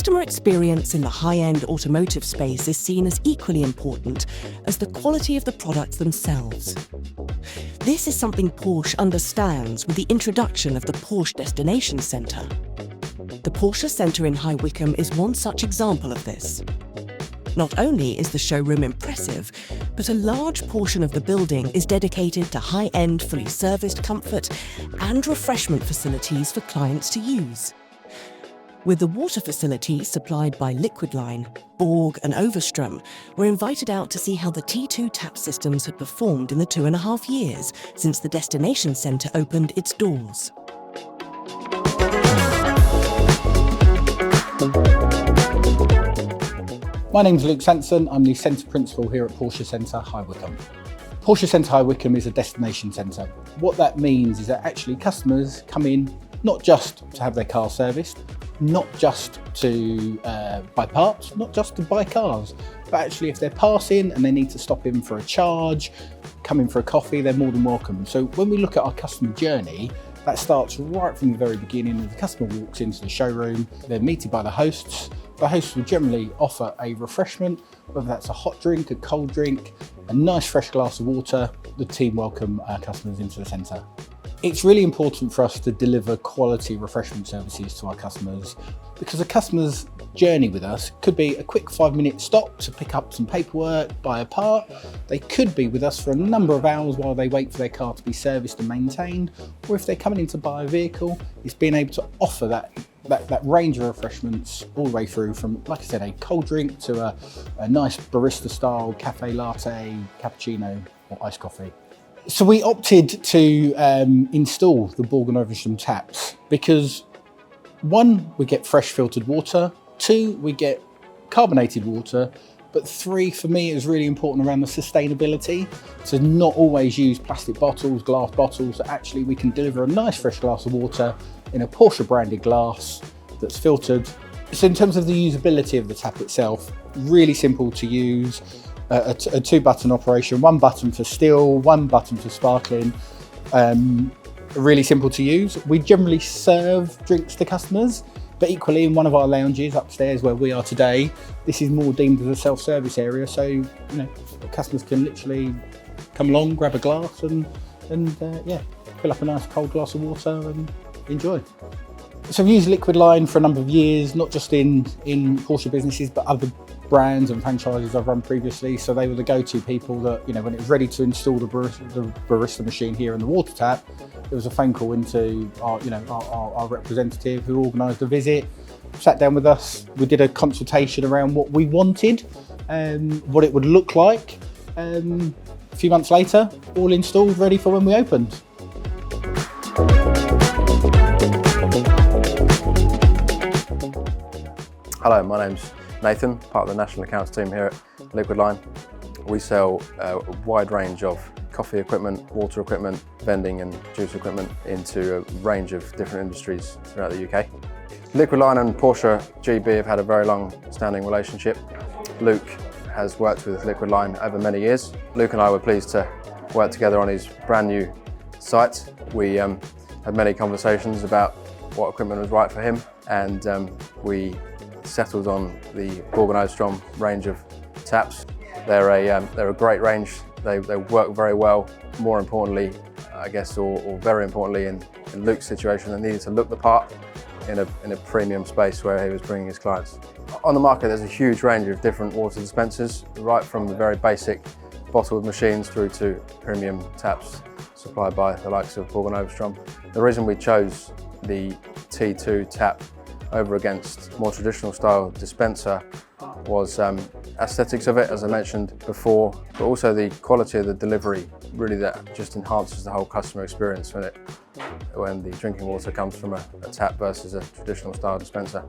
Customer experience in the high-end automotive space is seen as equally important as the quality of the products themselves. This is something Porsche understands with the introduction of the Porsche Destination Centre. The Porsche Centre in High Wycombe is one such example of this. Not only is the showroom impressive, but a large portion of the building is dedicated to high-end, fully serviced comfort and refreshment facilities for clients to use. With the water facilities supplied by Liquidline, Borg and Overström, we're invited out to see how the T2 tap systems had performed in the 2.5 years since the Destination Centre opened its doors. My name's Luke Sanson. I'm the Centre Principal here at Porsche Centre High Wycombe. Porsche Centre High Wycombe is a destination centre. What that means is that actually customers come in not just to have their car serviced, not just to buy parts, not just to buy cars, but actually if they're passing and they need to stop in for a charge, come in for a coffee, they're more than welcome. So when we look at our customer journey, that starts right from the very beginning. As the customer walks into the showroom, they're meted by the hosts. The hosts will generally offer a refreshment, whether that's a hot drink, a cold drink, a nice fresh glass of water. The team welcome our customers into the centre. It's really important for us to deliver quality refreshment services to our customers because a customer's journey with us could be a quick 5-minute stop to pick up some paperwork, buy a part. They could be with us for a number of hours while they wait for their car to be serviced and maintained. Or if they're coming in to buy a vehicle, it's being able to offer that range of refreshments all the way through from, like I said, a cold drink to a nice barista style cafe latte, cappuccino or iced coffee. So we opted to install the Borg Overström taps because 1, we get fresh filtered water, 2, we get carbonated water, but 3, for me, it was really important around the sustainability to not always use plastic bottles, glass bottles, that actually we can deliver a nice fresh glass of water in a Porsche branded glass that's filtered. So in terms of the usability of the tap itself, really simple to use. A 2-button operation, 1 button for still, 1 button for sparkling. Really simple to use. We generally serve drinks to customers, but equally in one of our lounges upstairs where we are today, this is more deemed as a self-service area. So, customers can literally come along, grab a glass and fill up a nice cold glass of water and enjoy. So we've used Liquidline for a number of years, not just in Porsche businesses, but other brands and franchises I've run previously. So they were the go-to people that, when it was ready to install the barista machine here in the water tap, there was a phone call into our representative who organised the visit, sat down with us. We did a consultation around what we wanted, what it would look like. A few months later, all installed, ready for when we opened. Hello, my name's Nathan, part of the National Accounts team here at Liquidline. We sell a wide range of coffee equipment, water equipment, vending and juice equipment into a range of different industries throughout the UK. Liquidline and Porsche GB have had a very long-standing relationship. Luke has worked with Liquidline over many years. Luke and I were pleased to work together on his brand new site. We had many conversations about what equipment was right for him, and we settled on the Borg Overström range of taps. They're a great range. They work very well. More importantly, I guess, or very importantly in Luke's situation, they needed to look the part in a premium space where he was bringing his clients. On the market, there's a huge range of different water dispensers, right from the very basic bottled machines through to premium taps supplied by the likes of Borg Overström. The reason we chose the T2 tap over against more traditional style dispenser was aesthetics of it, as I mentioned before, but also the quality of the delivery. Really, that just enhances the whole customer experience when the drinking water comes from a tap versus a traditional style dispenser.